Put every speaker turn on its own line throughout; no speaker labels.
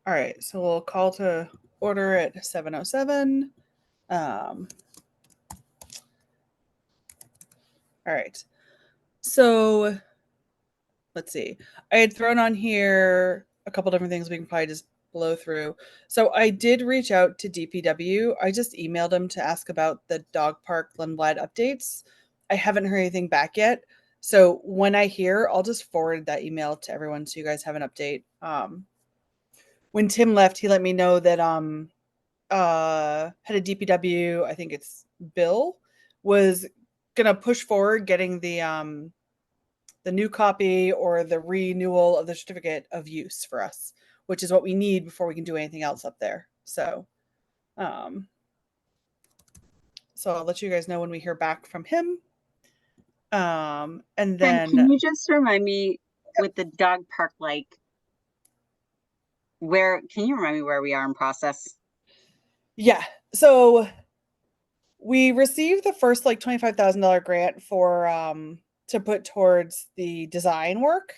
All right, so we'll call to order at 7:07. All right. So let's see. I had thrown on here a couple different things we can probably just blow through. So I did reach out to DPW. I just emailed them to ask about the dog park Glenglad updates. I haven't heard anything back yet. So when I hear, I'll just forward that email to everyone so you guys have an update. When Tim left, he let me know that head of DPW, I think it's Bill, was gonna push forward getting the new copy or the renewal of the certificate of use for us, which is what we need before we can do anything else up there. Um, so I'll let you guys know when we hear back from him. And then
can you just remind me with the dog park, like can you remind me where we are in process?
Yeah. So we received the first like $25,000 grant for to put towards the design work.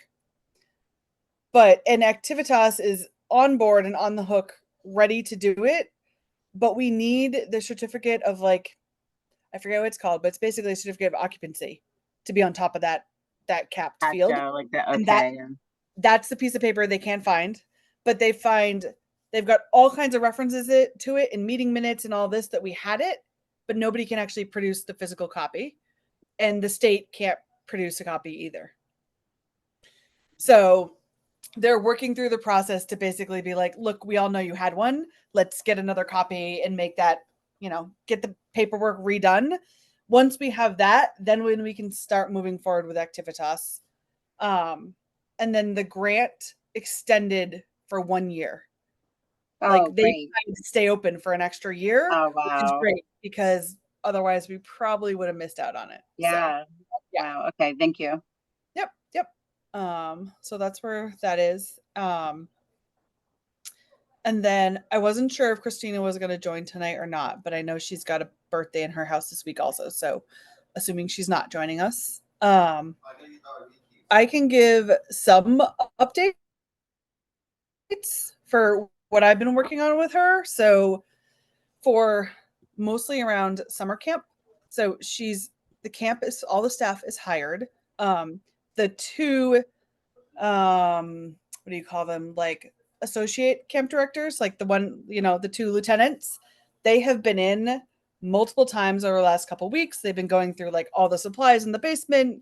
And Activitas is on board and on the hook, ready to do it. But we need the certificate of like, I forget what it's called, but it's basically a certificate of occupancy to be on top of that capped field.
Gotcha, like that.
And
Okay.
that's the piece of paper they can't find, but they've got all kinds of references to it in meeting minutes and all this that we had it, but nobody can actually produce the physical copy, and the state can't produce a copy either. So they're working through the process to basically be like, look, we all know you had one. Let's get another copy and make that, get the paperwork redone. Once we have that, then when we can start moving forward with Activitas. And then the grant extended for 1 year.
Oh,
they
great.
stay open for an extra year,
Oh,
which is
wow.
great because otherwise we probably would have missed out on it.
Yeah.
So, yeah.
Wow. Okay. Thank you.
Yep. So that's where that is. And then I wasn't sure if Christina was going to join tonight or not, but I know she's got a birthday in her house this week also. So assuming she's not joining us, I can give some updates for what I've been working on with her. So for mostly around summer camp. So the camp is, all the staff is hired. The two, what do you call them? Like associate camp directors, like the two lieutenants, they have been in multiple times over the last couple of weeks. They've been going through like all the supplies in the basement,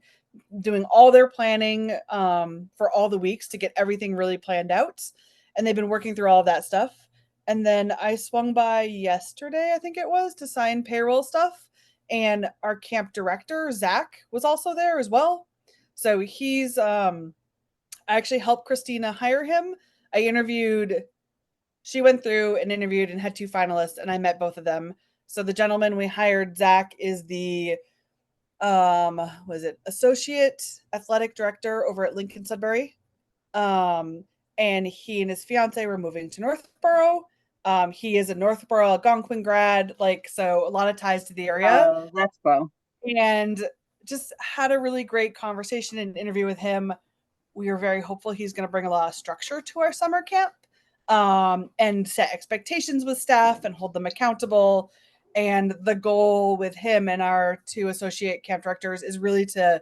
doing all their planning for all the weeks to get everything really planned out. And they've been working through all of that stuff. And then I swung by yesterday, I think it was, to sign payroll stuff. And our camp director, Zach, was also there as well. So I actually helped Christina hire him. She went through and interviewed and had two finalists, and I met both of them. So the gentleman we hired, Zach, is the was it associate athletic director over at Lincoln Sudbury. And he and his fiance were moving to Northborough. He is a Northborough Algonquin grad, so a lot of ties to the area.
Oh, that's cool.
And just had a really great conversation and interview with him. We are very hopeful he's going to bring a lot of structure to our summer camp, and set expectations with staff and hold them accountable. And the goal with him and our two associate camp directors is really to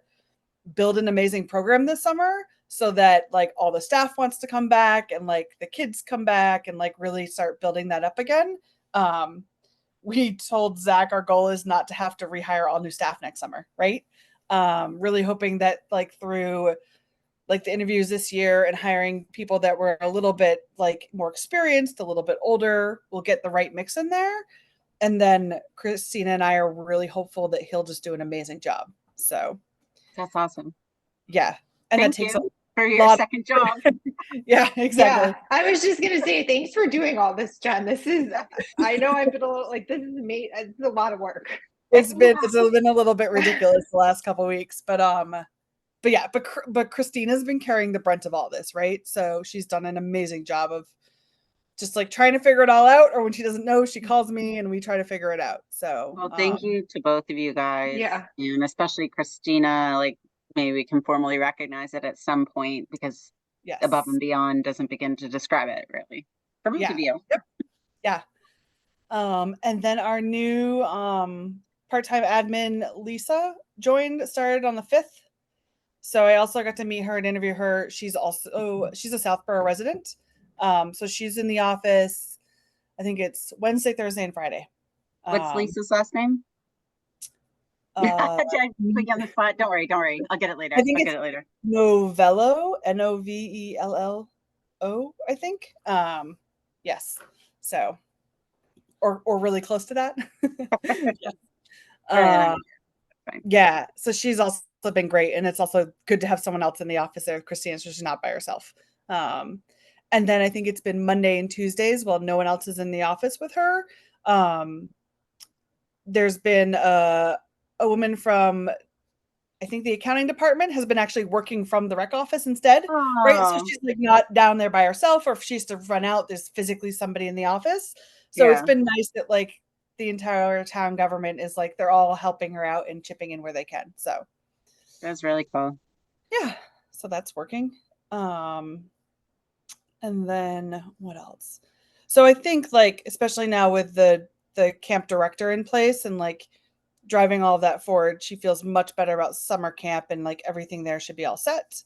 build an amazing program this summer so that like all the staff wants to come back and like the kids come back and like really start building that up again. We told Zach our goal is not to have to rehire all new staff next summer, right? Really hoping that like through like the interviews this year and hiring people that were a little bit like more experienced, a little bit older, we'll get the right mix in there. And then Christina and I are really hopeful that he'll just do an amazing job. So
That's awesome.
yeah. And
Thank
that takes
you
a
for your
lot.
second job.
Yeah, exactly.
Yeah, I was just gonna say thanks for doing all this, Jen. I know I've been a little like this is me. It's a lot of work.
It's been a little bit ridiculous the last couple of weeks, but yeah, but Christina's been carrying the brunt of all this, right? So she's done an amazing job of just like trying to figure it all out, or when she doesn't know, she calls me and we try to figure it out. So
Well, thank you to both of you guys.
Yeah.
And especially Christina, like maybe we can formally recognize it at some point because
yes.
above and beyond doesn't begin to describe it really. for both of you.
Yep. Yeah. And then our new part-time admin, Lisa, started on the 5th. So I also got to meet her and interview she's a Southborough resident. So she's in the office, I think it's Wednesday, Thursday, and Friday.
What's Lisa's last name? Put you on the spot. Don't worry. I'll get it later.
I think it's Novello, Novello, I think. Yes. So, or really close to that. Yeah. So she's also been great, and it's also good to have someone else in the office there with Christina, so she's not by herself. And then I think it's been Monday and Tuesdays while no one else is in the office with her. There's been a woman from, I think, the accounting department has been actually working from the rec office instead, right? So she's like not down there by herself, or if she has to run out, there's physically somebody in the office. So it's been nice that like the entire town government is like, they're all helping her out and chipping in where they can. So
that's really cool.
Yeah. So that's working. And then what else? So I think like, especially now with the camp director in place and like driving all of that forward, she feels much better about summer camp and like everything there should be all set.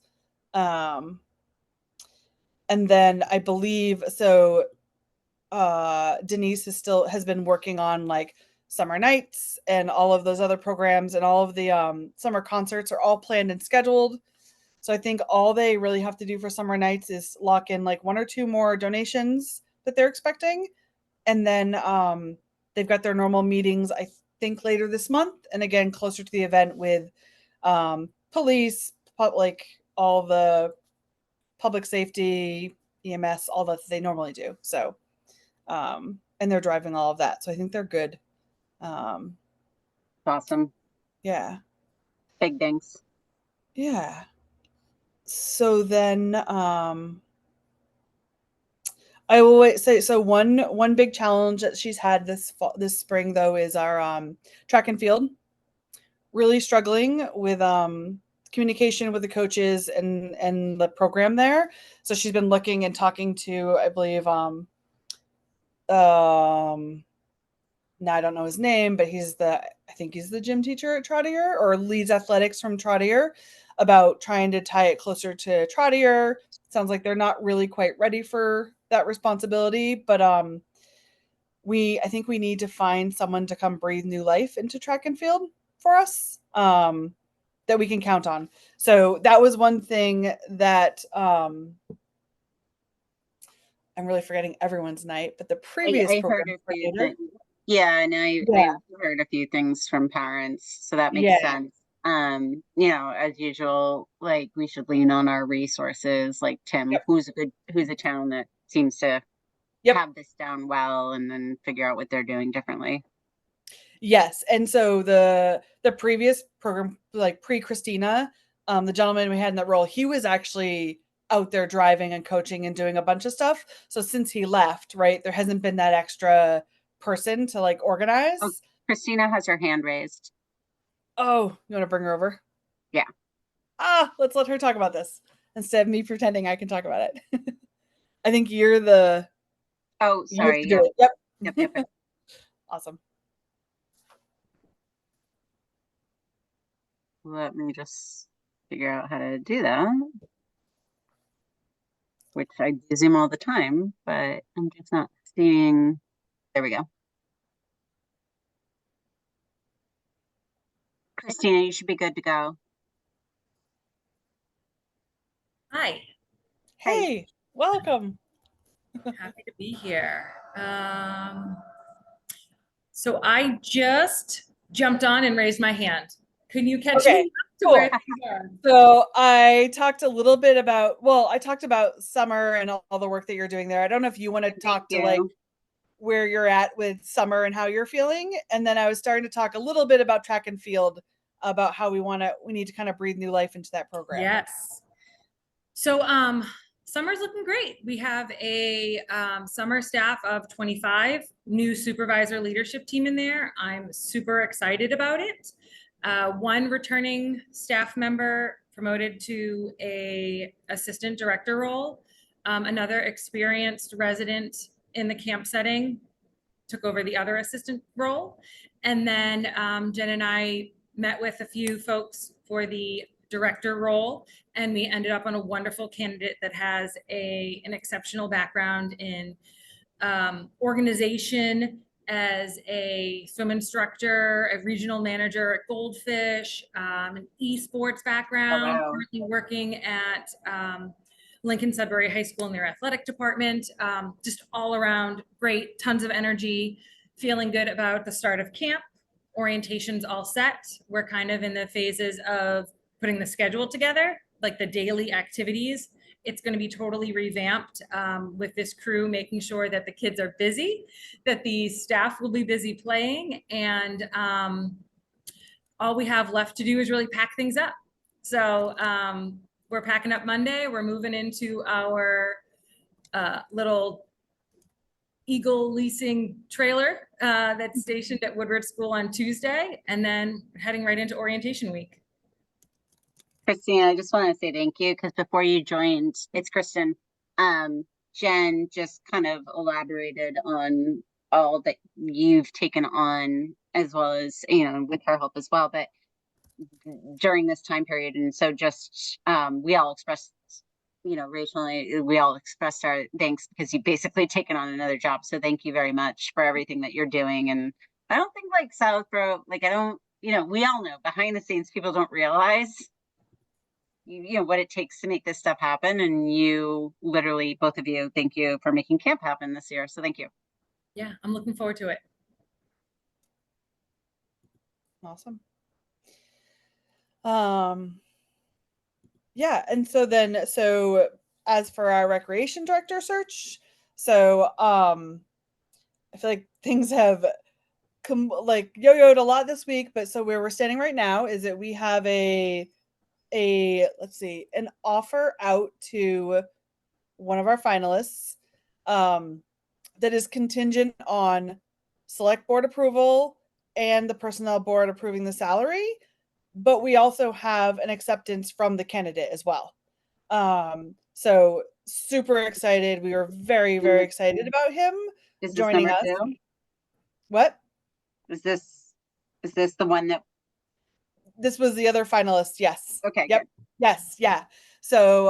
And then I believe Denise has been working on like summer nights and all of those other programs, and all of the summer concerts are all planned and scheduled. So I think all they really have to do for summer nights is lock in like 1 or 2 more donations that they're expecting. And then they've got their normal meetings, I think, later this month. And again, closer to the event with police, like all the public safety, EMS, all that they normally do. So, and they're driving all of that. So I think they're good.
Awesome.
Yeah.
Big thanks.
Yeah. So then I will say, so one big challenge that she's had this spring though is our track and field. Really struggling with communication with the coaches and the program there. So she's been looking and talking to, I believe, now I don't know his name, but I think he's the gym teacher at Trottier, or leads athletics from Trottier, about trying to tie it closer to Trottier. Sounds like they're not really quite ready for that responsibility, but I think we need to find someone to come breathe new life into track and field for us, that we can count on. So that was one thing that I'm really forgetting everyone's night, but the previous
I heard a few things. Yeah, and I've heard a few things from parents, so that makes sense. As usual, like we should lean on our resources, like Tim, who's a town that seems to have this down well, and then figure out what they're doing differently.
Yes, and so the previous program, like pre-Christina, the gentleman we had in that role, he was actually out there driving and coaching and doing a bunch of stuff. So since he left, right, there hasn't been that extra person to like organize.
Oh, Christina has her hand raised.
Oh, you want to bring her over?
Yeah.
Let's let her talk about this instead of me pretending I can talk about it. I think you're the.
Oh, sorry.
Yep. Awesome.
Let me just figure out how to do that. Which I do Zoom all the time, but I'm just not seeing. There we go. Christina, you should be good to go.
Hi.
Hey, welcome.
Happy to be here. So I just jumped on and raised my hand. Can you catch me up to where you are?
So I talked a little bit about, I talked about summer and all the work that you're doing there. I don't know if you want to talk to like where you're at with summer and how you're feeling. And then I was starting to talk a little bit about track and field, about how we need to kind of breathe new life into that program.
Yes. So summer's looking great. We have a summer staff of 25, new supervisor leadership team in there. I'm super excited about it. One returning staff member promoted to a assistant director role. Another experienced resident in the camp setting took over the other assistant role. And then Jen and I met with a few folks for the director role, and we ended up on a wonderful candidate that has an exceptional background in organization as a swim instructor, a regional manager at Goldfish, an esports background,
wow.
currently working at Lincoln Sudbury High School in their athletic department. Just all around great, tons of energy, feeling good about the start of camp. Orientation's all set. We're kind of in the phases of putting the schedule together, like the daily activities. It's going to be totally revamped with this crew, making sure that the kids are busy, that the staff will be busy playing, and all we have left to do is really pack things up. So we're packing up Monday. We're moving into our little Eagle leasing trailer that's stationed at Woodward School on Tuesday, and then heading right into orientation week.
Christina, I just want to say thank you, because before you joined, it's Kristen. Jen just kind of elaborated on all that you've taken on, as well as, with her help as well, but during this time period. And so just, we all expressed, regionally, we all expressed our thanks, because you've basically taken on another job. So thank you very much for everything that you're doing. And I don't think Southborough, we all know behind the scenes, people don't realize what it takes to make this stuff happen. And you literally, both of you, thank you for making camp happen this year. So thank you.
Yeah, I'm looking forward to it.
Awesome. Yeah, and so as for our recreation director search, I feel like things have yo-yoed a lot this week, but so where we're standing right now is that we have an offer out to one of our finalists that is contingent on select board approval and the personnel board approving the salary, but we also have an acceptance from the candidate as well. So super excited. We were very, very excited about him joining us.
Two?
What?
Is this the one that?
This was the other finalist. Yes.
Okay.
Yep.
Good.
Yes. Yeah. So,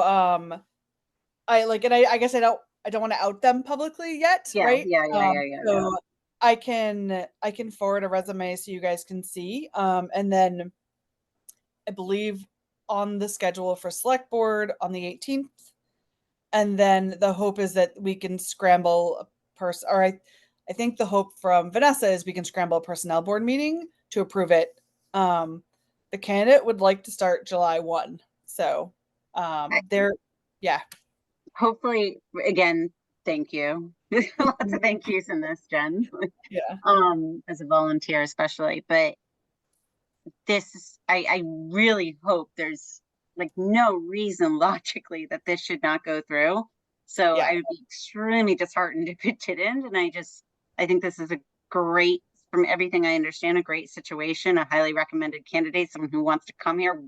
I guess I don't want to out them publicly yet.
Yeah.
Right.
Yeah.
So I can forward a resume so you guys can see. And then I believe on the schedule for select board on the 18th. And then the hope is that we can scramble a person, or I think the hope from Vanessa is we can scramble a personnel board meeting to approve it. The candidate would like to start July 1. So yeah.
Hopefully, again, thank you. Lots of thank yous in this, Jen.
Yeah.
As a volunteer, especially, but I really hope there's no reason logically that this should not go through. So
Yeah.
I would be extremely disheartened if it didn't. And I think this is a great, from everything I understand, a great situation, a highly recommended candidate, someone who wants to come here.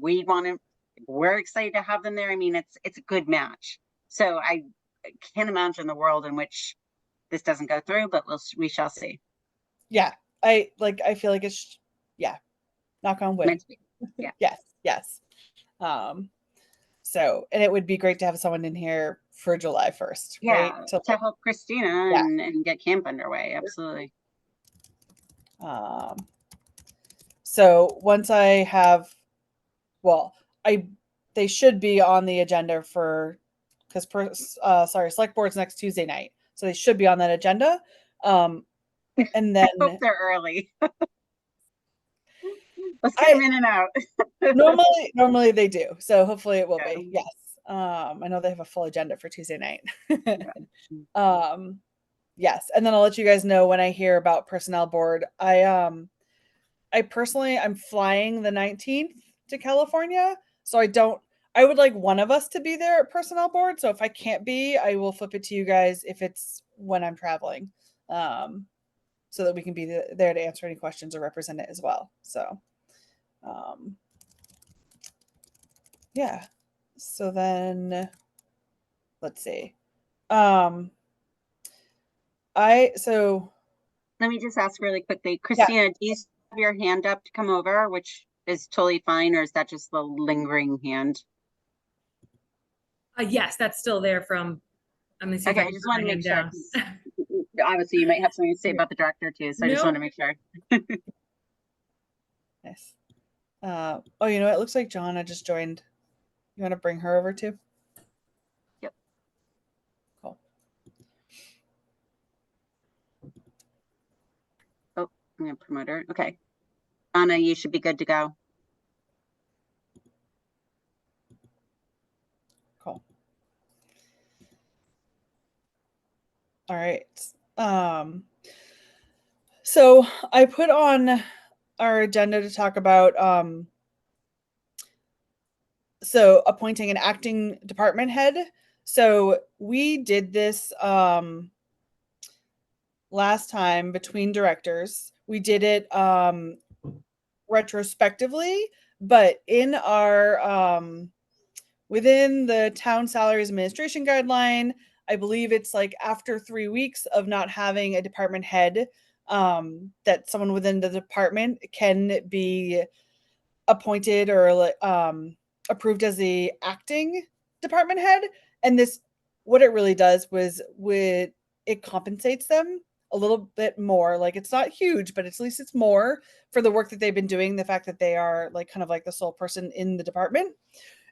We're excited to have them there. I mean, it's a good match. So I can't imagine the world in which this doesn't go through, but we shall see.
Yeah. I feel like it's, knock on wood.
Yeah.
Yes. So, and it would be great to have someone in here for July 1st,
yeah,
right?
To help Christina and get camp underway. Absolutely.
So once I have, they should be on the agenda select board's next Tuesday night. So they should be on that agenda. And then
I hope they're early. Let's get them in and out.
normally they do. So hopefully it will be. Yes. I know they have a full agenda for Tuesday night. Yes. And then I'll let you guys know when I hear about personnel board. I personally, I'm flying the 19th to California. So I would like one of us to be there at personnel board. So if I can't be, I will flip it to you guys if it's when I'm traveling. So that we can be there to answer any questions or represent it as well. So, yeah. So then let's see. So
Let me just ask really quickly, Christina, do you have your hand up to come over, which is totally fine, or is that just the lingering hand?
Yes, that's still there from, I'm gonna see if
Okay,
I
I
can
just
put
want
my
to make
hand
sure,
down.
'cause obviously you might have something to say about the director too, so I just want to
Nope.
make sure.
nice. Oh, you know, it looks like Johanna just joined. You want to bring her over too?
Yep.
Cool.
Oh, I'm gonna promote her. Okay. Anna, you should be good to go.
Cool. All right. So I put on our agenda to talk about so appointing an acting department head. So we did this last time between directors. We did it retrospectively, but in our within the town salaries administration guideline, I believe it's like after 3 weeks of not having a department head, that someone within the department can be appointed or approved as the acting department head. And this, what it really does was it compensates them a little bit more. Like it's not huge, but at least it's more for the work that they've been doing. The fact that they are like kind of like the sole person in the department.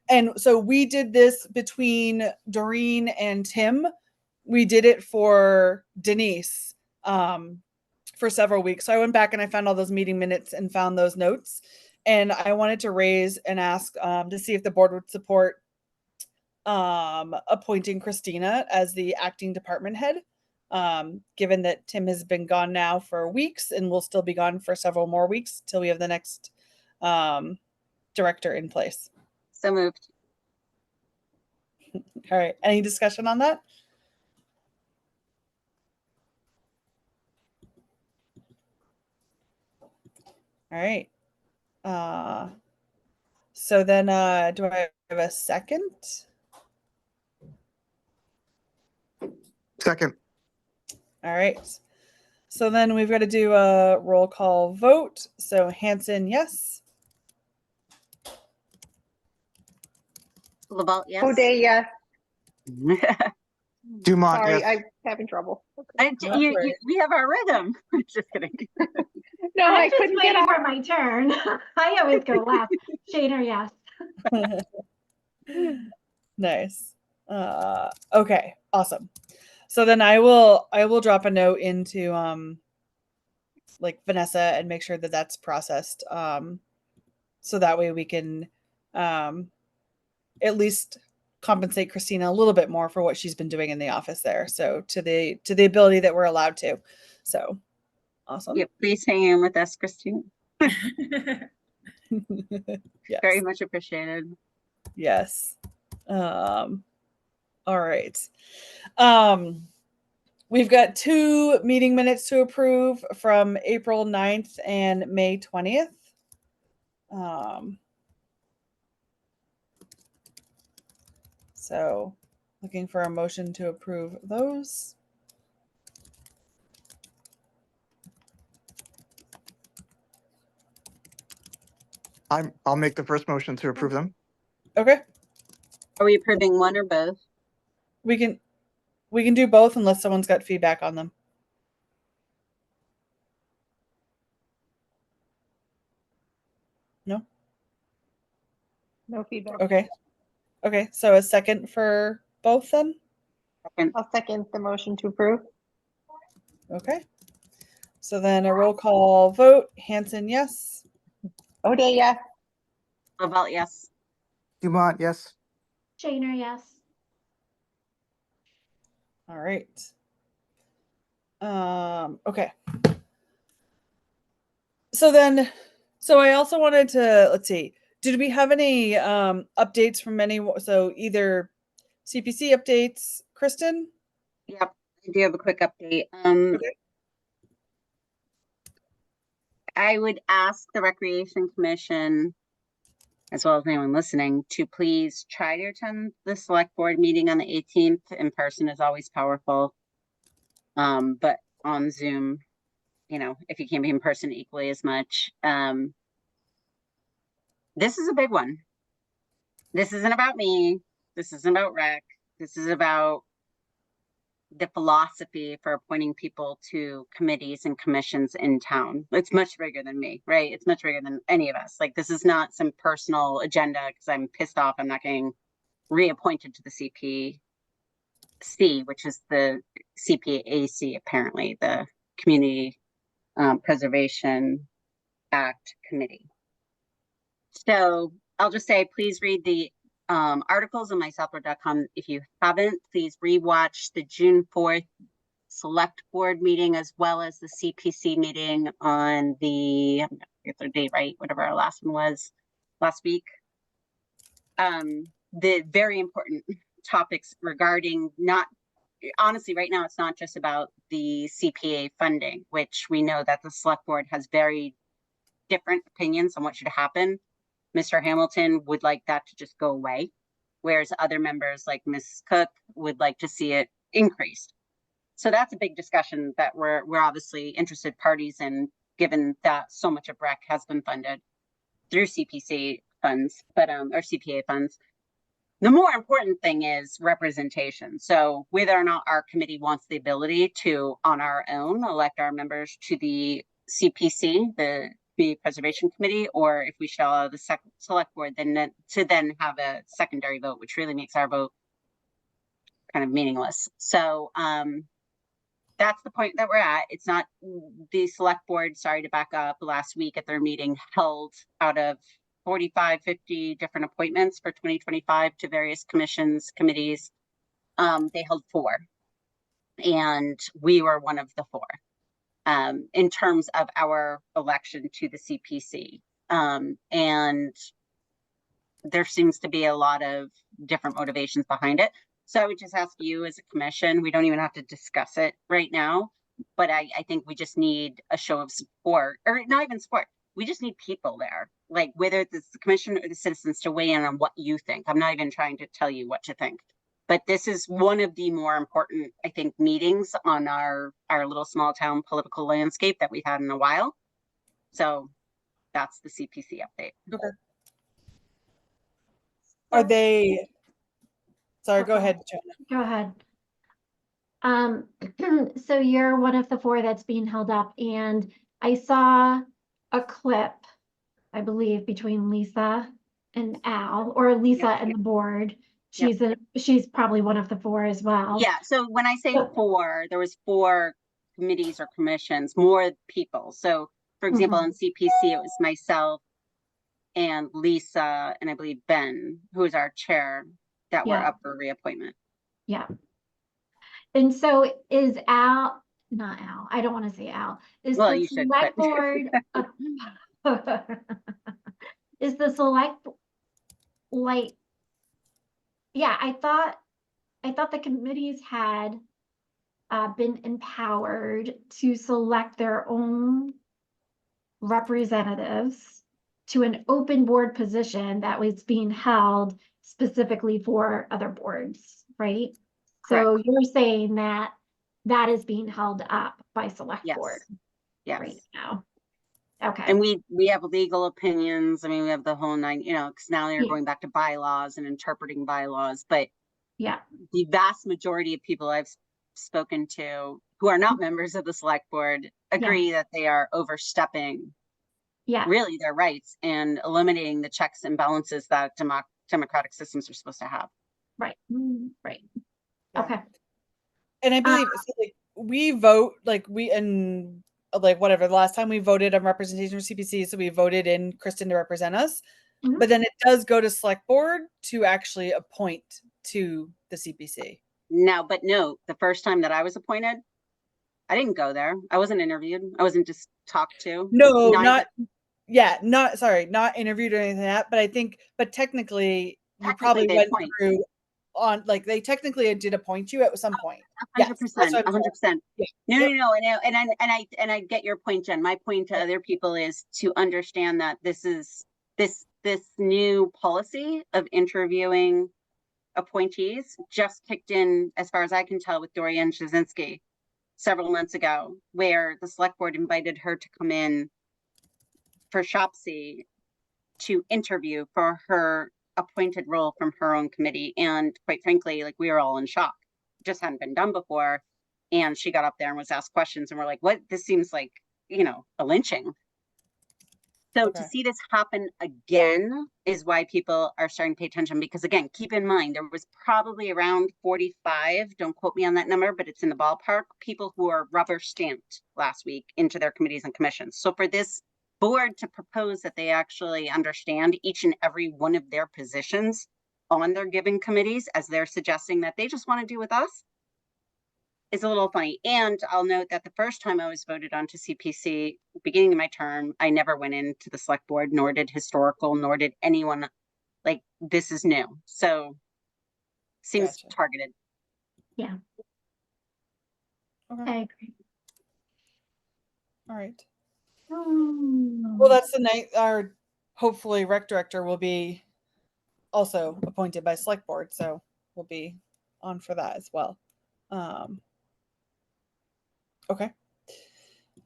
And so we did this between Doreen and Tim. We did it for Denise for several weeks. So I went back and I found all those meeting minutes and found those notes. And I wanted to raise and ask to see if the board would support appointing Christina as the acting department head, given that Tim has been gone now for weeks and will still be gone for several more weeks till we have the next director in place.
So moved.
All right. Any discussion on that? All right. So then do I have a second?
Second.
All right. So then we've got to do a roll call vote. So Hanson, yes.
Laval, yes.
O'Day, yes.
Dumont,
Sorry,
yes.
I'm having trouble. Okay.
We have our rhythm. Just kidding.
No,
I'm
I
just
couldn't
waiting
get
for my turn. I always go last. Shader, yes.
Nice. Okay, awesome. So then I will drop a note into like Vanessa and make sure that that's processed, so that way we can at least compensate Christina a little bit more for what she's been doing in the office there. So to the ability that we're allowed to. So awesome.
Yeah, please hang in with us, Christine.
Yes.
Very much appreciated.
Yes. All right. We've got 2 meeting minutes to approve from April 9th and May 20th. So looking for a motion to approve those.
I'll make the first motion to approve them.
Okay.
Are we approving one or both?
We can do both unless someone's got feedback on them. No?
No feedback.
Okay. Okay. So a second for both then?
I'll second the motion to approve.
Okay. So then a roll call vote. Hanson, yes.
O'Day, yes.
Laval, yes.
Dumont, yes.
Shader, yes.
All right. Okay. So I also wanted to, let's see, did we have any updates from so either CPC updates, Kristen?
Yep, I do have a quick update.
Okay.
I would ask the Recreation Commission as well as anyone listening, to please try to attend the select board meeting on the 18th. In person is always powerful. But on Zoom, you know, if you can't be in person equally as much. This is a big one. This isn't about me. This isn't about rec. This is about the philosophy for appointing people to committees and commissions in town. It's much bigger than me, right? It's much bigger than any of us. Like, this is not some personal agenda because I'm pissed off I'm not getting reappointed to the CPC, which is the CPAC, apparently, the Community Preservation Act Committee. So I'll just say, please read the articles on mysouthboard.com. If you haven't, please rewatch the June 4th select board meeting, as well as the CPC meeting on the, I forget their date, right? Whatever our last one was last week. The very important topics regarding honestly, right now, it's not just about the CPA funding, which we know that the select board has very different opinions on what should happen. Mr. Hamilton would like that to just go away, whereas other members like Ms. Cook would like to see it increased. So that's a big discussion that we're obviously interested parties in, given that so much of rec has been funded through CPC funds, or CPA funds. The more important thing is representation. So whether or not our committee wants the ability to, on our own, elect our members to the CPC, the Community Preservation Committee, or if we should allow the select board then to have a secondary vote, which really makes our vote kind of meaningless. So that's the point that we're at. It's not the select board, sorry to back up, last week at their meeting held out of 45, 50 different appointments for 2025 to various commissions, committees. They held 4, and we were one of the 4. In terms of our election to the CPC. And there seems to be a lot of different motivations behind it. So I would just ask you as a commission, we don't even have to discuss it right now, but I think we just need a show of support, or not even support. We just need people there, like whether it's the commission or the citizens, to weigh in on what you think. I'm not even trying to tell you what to think. But this is one of the more important, I think, meetings on our little small town political landscape that we've had in a while. So that's the CPC update.
Okay. Are they? Sorry, go ahead, Joanna.
Go ahead. So you're one of the 4 that's being held up, and I saw a clip, I believe, between Lisa and Al, or Lisa and the board. She's probably one of the 4 as well.
Yeah. So when I say 4, there was 4 committees or commissions, more people. So for example, on CPC, it was myself and Lisa, and I believe Ben, who is our chair, that were up for reappointment.
Yeah. And so is Al, not Al, I don't want to say Al, is the select board, is the select, like, yeah, I thought the committees had been empowered to select their own representatives to an open board position that was being held specifically for other boards, right?
Correct.
So you're saying that that is being held up by select board right now. Okay.
And we have legal opinions. I mean, we have the whole 9, you know, because now you're going back to bylaws and interpreting bylaws, but the vast majority of people I've spoken to who are not members of the select board agree that they are overstepping really their rights and eliminating the checks and balances that democratic systems are supposed to have.
Right. Right. Okay.
And I believe so, like, we vote, like whatever, the last time we voted on representation for CPC, so we voted in Kristen to represent us, but then it does go to select board to actually appoint to the CPC.
Now, but no, the first time that I was appointed, I didn't go there. I wasn't interviewed. I wasn't just talked to.
No, not interviewed or anything like that, but I think, but technically you probably went through on, like, they technically did appoint you at some point.
100%, 100%. No. And I get your point, Jen. My point to other people is to understand that this this new policy of interviewing appointees just kicked in, as far as I can tell, with Dorian Jasinski several months ago, where the select board invited her to come in for Shopsy to interview for her appointed role from her own committee. And quite frankly, like, we were all in shock. It just hadn't been done before. And she got up there and was asked questions, and we're like, what? This seems like, a lynching. So
Okay.
to see this happen again is why people are starting to pay attention, because again, keep in mind, there was probably around 45, don't quote me on that number, but it's in the ballpark, people who are rubber stamped last week into their committees and commissions. So for this board to propose that they actually understand each and every one of their positions on their given committees, as they're suggesting that they just want to do with us, is a little funny. And I'll note that the first time I was voted on to CPC, beginning of my term, I never went into the select board, nor did historical, nor did anyone. Like, this is new. So seems
Gotcha.
targeted.
Yeah,
Okay.
I agree.
All right.
Hmm.
Well, that's the night our hopefully rec director will be also appointed by select board, so we'll be on for that as well. Okay.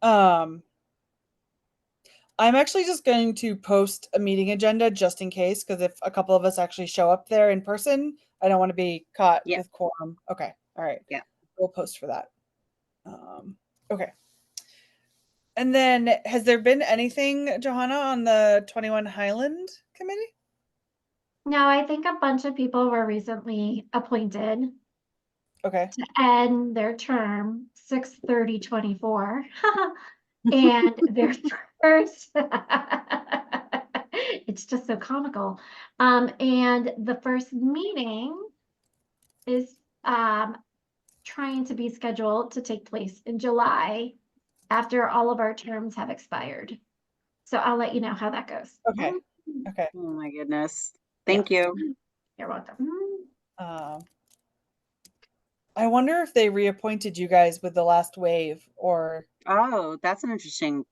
I'm actually just going to post a meeting agenda just in case, because if a couple of us actually show up there in person, I don't want to be caught
Yeah.
with quorum. Okay. All right.
Yeah.
We'll post for that. Okay. And then has there been anything, Johanna, on the 21 Highland committee?
No, I think a bunch of people were recently appointed
Okay.
to end their term 6/30/24 and their first it's just so comical. And the first meeting is trying to be scheduled to take place in July after all of our terms have expired. So I'll let you know how that goes.
Okay. Okay.
Oh my goodness. Thank you.
You're welcome.
I wonder if they reappointed you guys with the last wave, or
Oh, that's an interesting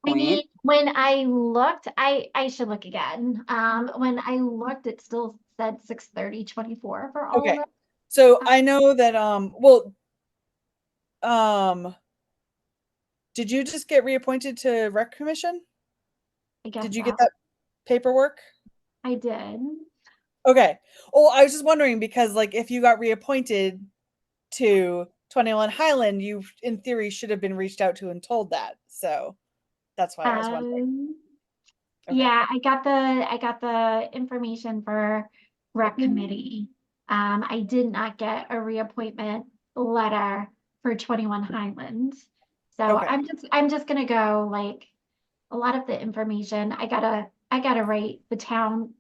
I
point.
mean, when I looked, I should look again. When I looked, it still said 6/30/24 for all
okay.
of them.
So I know that did you just get reappointed to rec commission?
I guess
Did you
so.
get that paperwork?
I did.
Okay. Oh, I was just wondering because, like, if you got reappointed to 21 Highland, you in theory should have been reached out to and told that. So that's why I was wondering. Okay.
Yeah, I got the information for rec committee. I did not get a reappointment letter for 21 Highland. So
Okay.
I'm just gonna go, like, a lot of the information, I gotta write the town,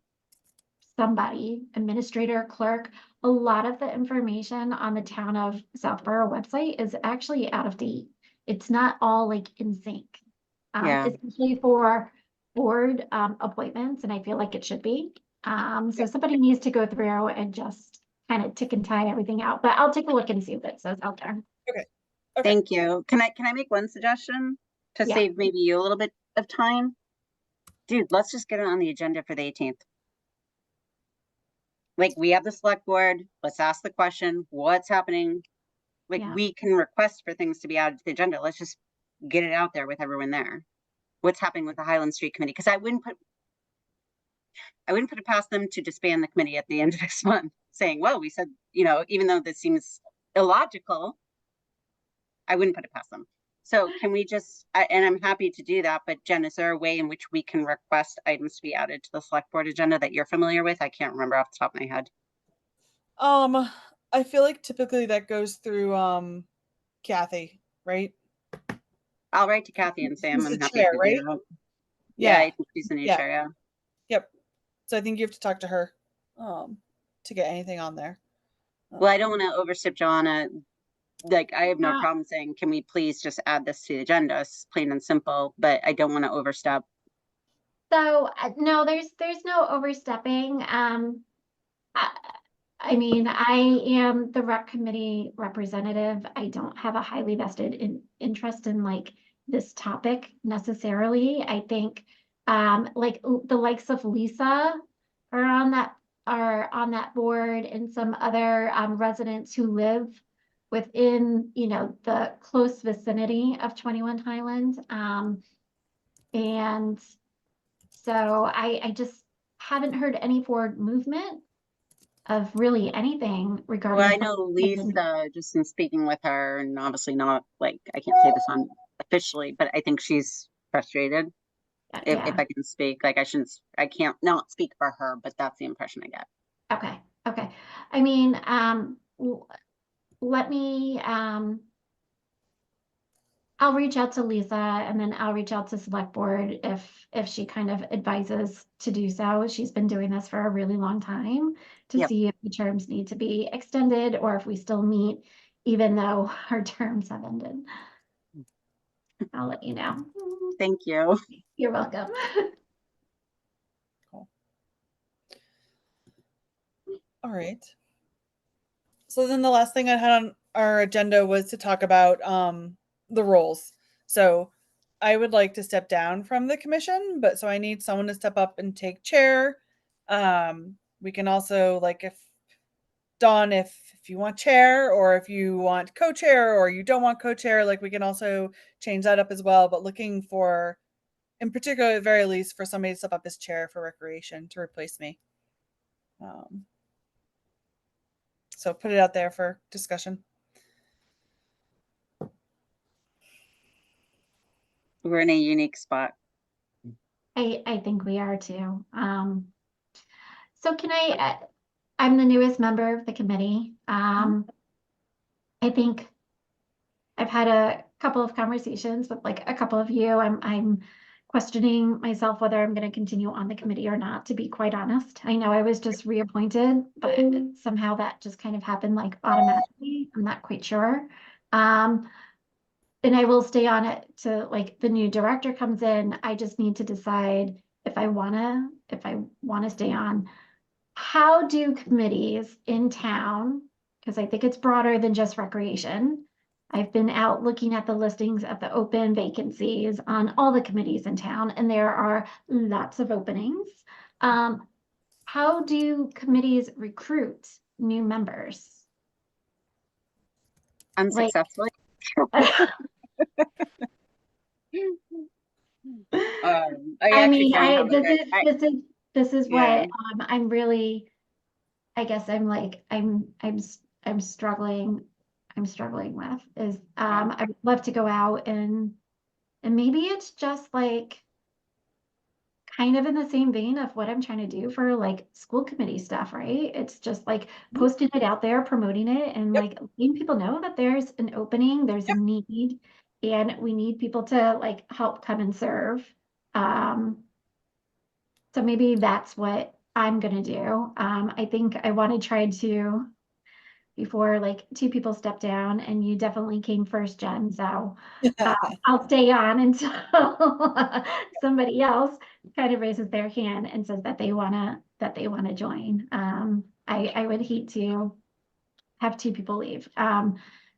somebody, administrator, clerk. A lot of the information on the town of Southborough website is actually out of date. It's not all like in sync.
Yeah.
Especially for board appointments, and I feel like it should be. So somebody needs to go through and just kind of tick and tie everything out, but I'll take a look and see what it says out there.
Okay.
Thank you. Can I make one suggestion to
Yeah.
save maybe you a little bit of time? Dude, let's just get it on the agenda for the 18th. Like, we have the select board, let's ask the question, what's happening? Like,
Yeah.
we can request for things to be added to the agenda. Let's just get it out there with everyone there. What's happening with the Highland Street Committee? Because I wouldn't put it past them to disband the committee at the end of this month, saying, well, we said, even though this seems illogical, I wouldn't put it past them. So can we just, and I'm happy to do that, but Jen, is there a way in which we can request items to be added to the select board agenda that you're familiar with? I can't remember off the top of my head.
I feel like typically that goes through Kathy, right?
I'll write to Kathy and say
She's
I'm
the
happy
chair,
to
right?
do that.
Yeah.
I think she's the new
Yeah.
chair, yeah.
Yep. So I think you have to talk to her to get anything on there.
Well, I don't want to overstep Joanna. Like, I have no
Yeah.
problem saying, can we please just add this to the agenda? It's plain and simple, but I don't want to overstep.
So no, there's no overstepping. I mean, I am the rec committee representative. I don't have a highly vested interest in like this topic necessarily. I think like the likes of Lisa are on that board, and some other residents who live within, you know, the close vicinity of 21 Highland. And so I just haven't heard any forward movement of really anything regarding.
Well, I know Lisa, just in speaking with her, and obviously not like, I can't say this on officially, but I think she's frustrated. If
Yeah.
I can speak, like I can't not speak for her, but that's the impression I get.
Okay. Okay. I mean, let me, I'll reach out to Lisa, and then I'll reach out to select board if she kind of advises to do so. She's been doing this for a really long time to
Yep.
see if the terms need to be extended or if we still meet, even though our terms have ended. I'll let you know.
Thank you.
You're welcome.
All right. So then the last thing I had on our agenda was to talk about the roles. So I would like to step down from the commission, but so I need someone to step up and take chair. We can also, like, if Dawn, if you want chair, or if you want co-chair, or you don't want co-chair, like we can also change that up as well. But looking for, in particular, at the very least, for somebody to step up as chair for recreation to replace me. So put it out there for discussion.
We're in a unique spot.
I think we are too. So can I'm the newest member of the committee. I think I've had a couple of conversations with like a couple of you. I'm questioning myself whether I'm going to continue on the committee or not, to be quite honest. I know I was just reappointed, but somehow that just kind of happened like automatically. I'm not quite sure. And I will stay on it to like the new director comes in. I just need to decide if I wanna stay on. How do committees in town, because I think it's broader than just recreation. I've been out looking at the listings of the open vacancies on all the committees in town, and there are lots of openings. How do committees recruit new members?
Unsuccessfully.
I mean, this is
Yeah.
what I'm really, I guess I'm like I'm struggling with is I would love to go out and maybe it's just like kind of in the same vein of what I'm trying to do for like school committee stuff, right? It's just like posting it out there, promoting it, and like letting people know that there's an opening, there's a need, and we need people to like help come and serve. So maybe that's what I'm gonna do. I think I want to try to, before like two people step down, and you definitely came first, Jen. So I'll stay on until somebody else kind of raises their hand and says that they wanna join. I would hate to have two people leave.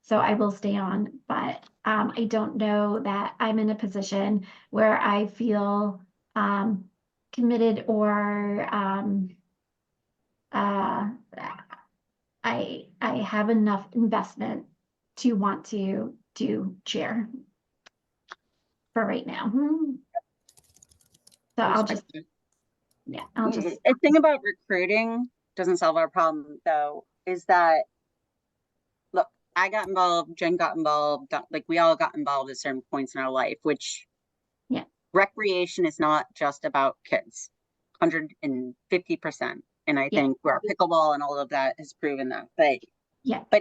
So I will stay on, but I don't know that I'm in a position where I feel committed or I have enough investment to want to do chair for right now. So I'll just
The thing about recruiting doesn't solve our problem though, is that look, I got involved, Jen got involved, like we all got involved at certain points in our life, which recreation is not just about kids, 150%. And I think where pickleball and all of that has proven that. But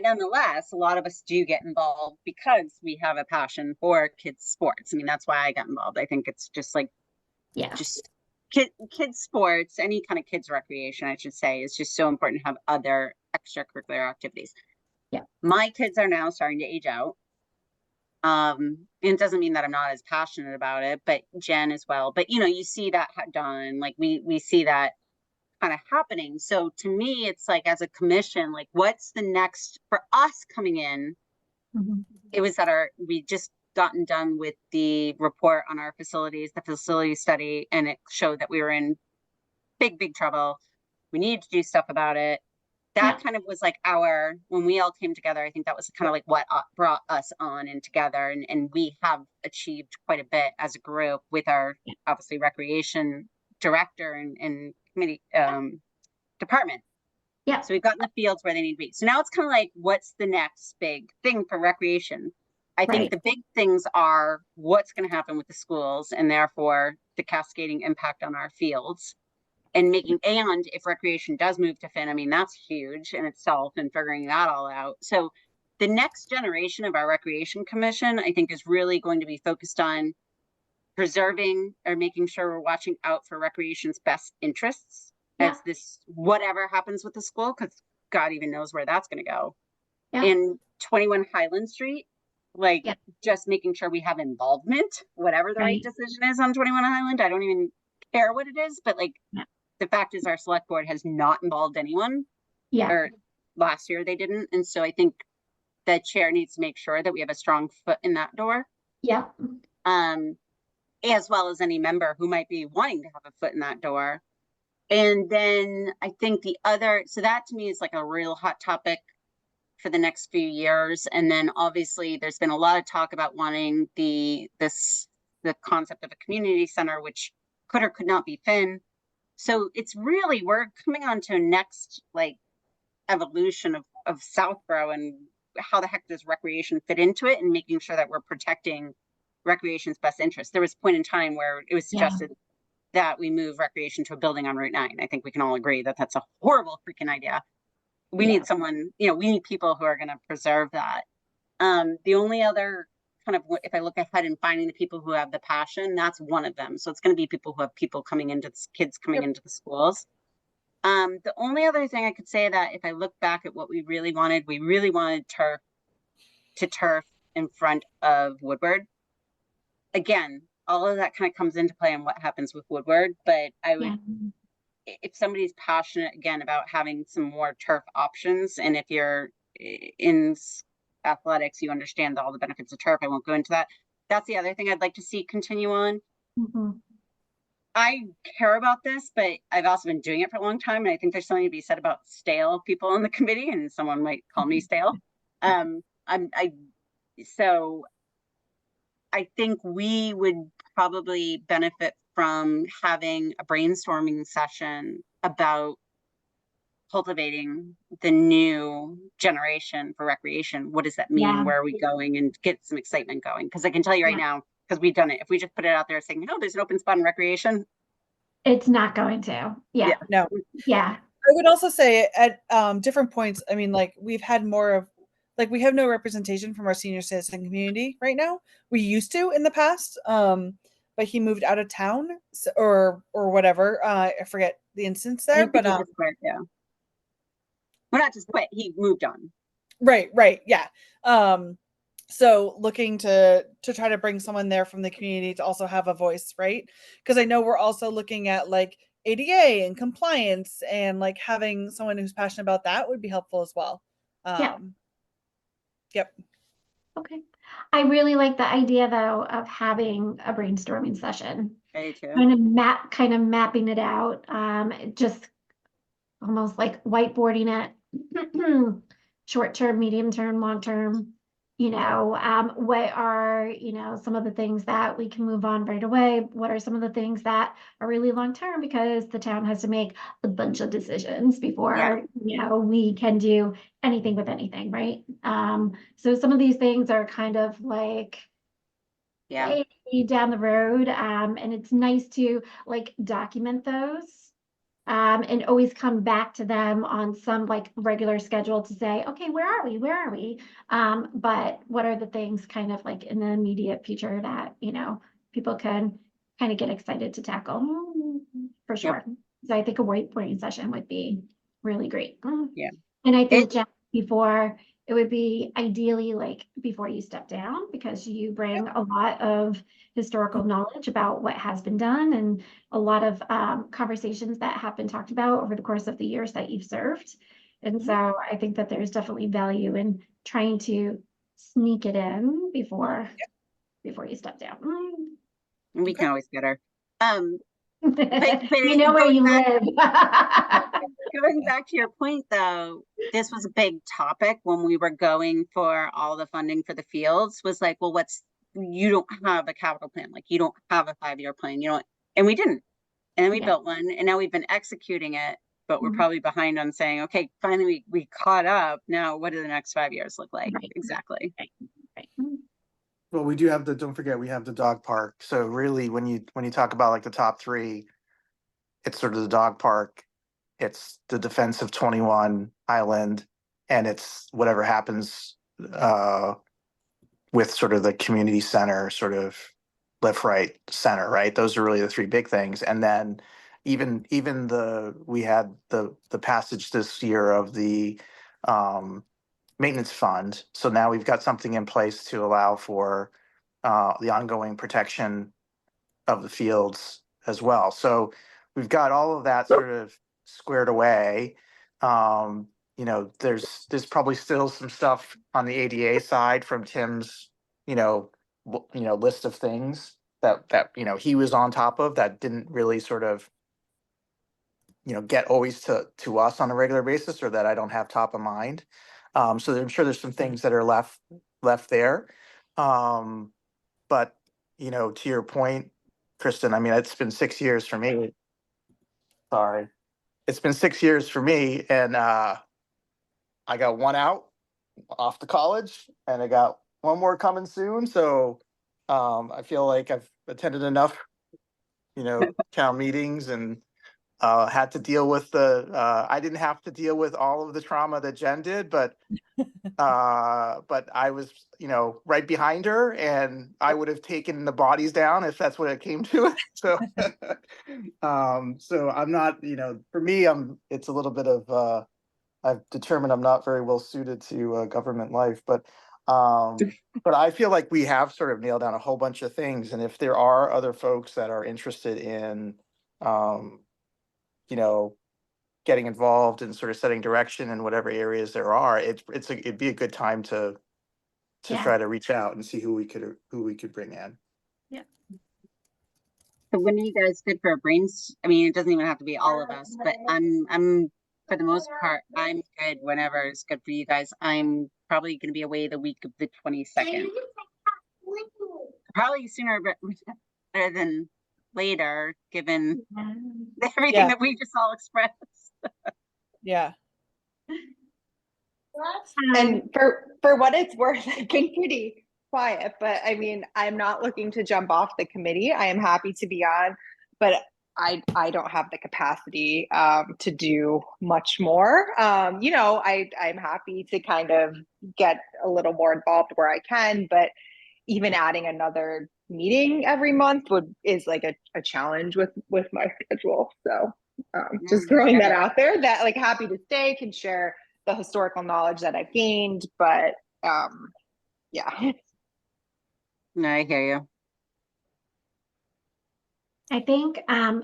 nonetheless, a lot of us do get involved because we have a passion for kids sports. I mean, that's why I got involved. I think it's just like, just kids sports, any kind of kids recreation, I should say, is just so important to have other extracurricular activities. My kids are now starting to age out. And it doesn't mean that I'm not as passionate about it, but Jen as well. But you know, you see that done, like we see that kind of happening. So to me, it's like as a commission, like what's the next for us coming in? It was that we just gotten done with the report on our facilities, the facility study, and it showed that we were in big trouble. We needed to do stuff about it. That
Yeah.
kind of was like when we all came together, I think that was kind of like what brought us on and together. And we have achieved quite a bit as a group with our, obviously, recreation director and committee department.
Yeah.
So we've gotten the fields where they need to be. So now it's kind of like, what's the next big thing for recreation? I think
Right.
the big things are what's going to happen with the schools and therefore the cascading impact on our fields. And if recreation does move to Finn, I mean, that's huge in itself and figuring that all out. So the next generation of our recreation commission, I think, is really going to be focused on preserving or making sure we're watching out for recreation's best interests as this, whatever happens with the school, because God even knows where that's going to go.
Yeah.
In 21 Highland Street, just making sure we have involvement, whatever the right decision is on 21 Highland. I don't even care what it is, but the fact is our select board has not involved anyone.
Yeah.
Or last year they didn't. And so I think the chair needs to make sure that we have a strong foot in that door.
Yeah.
As well as any member who might be wanting to have a foot in that door. And then I think so that to me is like a real hot topic for the next few years. And then obviously there's been a lot of talk about wanting the concept of a community center, which could or could not be Finn. So it's really, we're coming on to a next evolution of Southborough and how the heck does recreation fit into it and making sure that we're protecting recreation's best interest. There was a point in time where it was suggested that we move recreation to a building on Route 9. I think we can all agree that that's a horrible freaking idea. We need someone, we need people who are going to preserve that. The only other kind of, if I look ahead and finding the people who have the passion, that's one of them. So it's going to be people who have kids coming into the schools. The only other thing I could say that if I look back at what we really wanted turf in front of Woodward. Again, all of that kind of comes into play on what happens with Woodward, but I would, if somebody's passionate again about having some more turf options, and if you're in athletics, you understand all the benefits of turf. I won't go into that. That's the other thing I'd like to see continue on.
Mm-hmm. I
care about this, but I've also been doing it for a long time. And I think there's something to be said about stale people on the committee, and someone might call me stale. So I think we would probably benefit from having a brainstorming session about cultivating the new generation for recreation. What does that mean?
Yeah.
Where are we going? And get some excitement going. Because I can tell you right now, because we've done it, if we just put it out there saying, oh, there's an open spot in recreation,
it's not going to. Yeah.
No.
Yeah.
I would also say at different points, I mean, we've had more of, we have no representation from our senior citizen community right now. We used to in the past, but he moved out of town or whatever. I forget the instance there, but
well, not just quit, he moved on.
Right. Yeah. So looking to try to bring someone there from the community to also have a voice, right? Because I know we're also looking at ADA and compliance, and having someone who's passionate about that would be helpful as well. Yep.
Okay. I really like the idea though of having a brainstorming session.
I do too.
Kind of mapping it out. Just almost like whiteboarding it. Short term, medium term, long term. What are, some of the things that we can move on right away? What are some of the things that are really long term, because the town has to make a bunch of decisions before, we can do anything with anything, right? So some of these things are kind of down the road, and it's nice to document those. And always come back to them on some regular schedule to say, okay, where are we? But what are the things kind of in the immediate future that, people can kind of get excited to tackle for sure. So I think a whiteboarding session would be really great.
Yeah.
And I think Jeff, before it would be ideally before you step down, because you bring a lot of historical knowledge about what has been done and a lot of conversations that have been talked about over the course of the years that you've served. And so I think that there's definitely value in trying to sneak it in before before you step down.
We can always get her.
We know where you live.
Going back to your point though, this was a big topic when we were going for all the funding for the fields, was like, well, you don't have a capital plan, like you don't have a 5-year plan, and we didn't. And then we
Yeah.
built one, and now we've been executing it, but we're
Mhm.
probably behind on saying, okay, finally we caught up. Now what do the next 5 years look like?
Right.
Exactly.
Right.
Well, we do have don't forget, we have the dog park. So really, when you talk about like the top three, it's sort of the dog park, it's the defense of 21 Highland, and it's whatever happens with sort of the community center, sort of left, right, center, right? Those are really the three big things. And then even we had the passage this year of the maintenance fund. So now we've got something in place to allow for the ongoing protection of the fields as well. So we've got all of that sort of squared away. There's probably still some stuff on the ADA side from Tim's, list of things that he was on top of that didn't really sort of, get always to us on a regular basis, or that I don't have top of mind. So I'm sure there's some things that are left there. But to your point, Kristen, I mean, it's been 6 years for me. Sorry. It's been 6 years for me, and I got one out off to college, and I got one more coming soon. So I feel like I've attended enough, town meetings, and had to deal with I didn't have to deal with all of the trauma that Jen did, but I was, right behind her, and I would have taken the bodies down if that's what it came to. So, so I'm not, for me, it's a little bit of, I've determined I'm not very well suited to government life, but I feel like we have sort of nailed down a whole bunch of things. And if there are other folks that are interested in, getting involved and sort of setting direction in whatever areas there are, it'd be a good time to
Yeah.
try to reach out and see who we could bring in.
So when are you guys good for a I mean, it doesn't even have to be all of us, but I'm for the most part, I'm good whenever it's good for you guys. I'm probably going to be away the week of the 22nd. Probably sooner rather than later, given everything that we just all expressed.
Yeah.
And for what it's worth, I've been pretty quiet, but I mean, I'm not looking to jump off the committee. I am happy to be on, but I don't have the capacity to do much more. I'm happy to kind of get a little more involved where I can, but even adding another meeting every month is like a challenge with my schedule. So just throwing that out there, that like happy to stay, can share the historical knowledge that I've gained, but yeah.
No, I hear you.
I think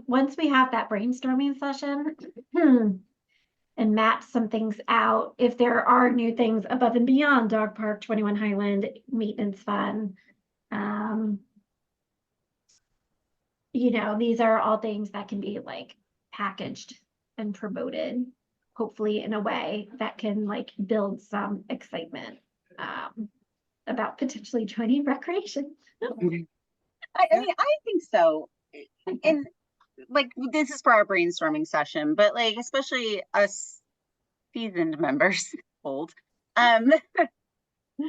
once we have that brainstorming session and map some things out, if there are new things above and beyond Dog Park, 21 Highland, Maintenance Fund, these are all things that can be like packaged and promoted, hopefully in a way that can like build some excitement about potentially joining recreation.
I mean, I think so. And like, this is for our brainstorming session, but like, especially us seasoned members, old,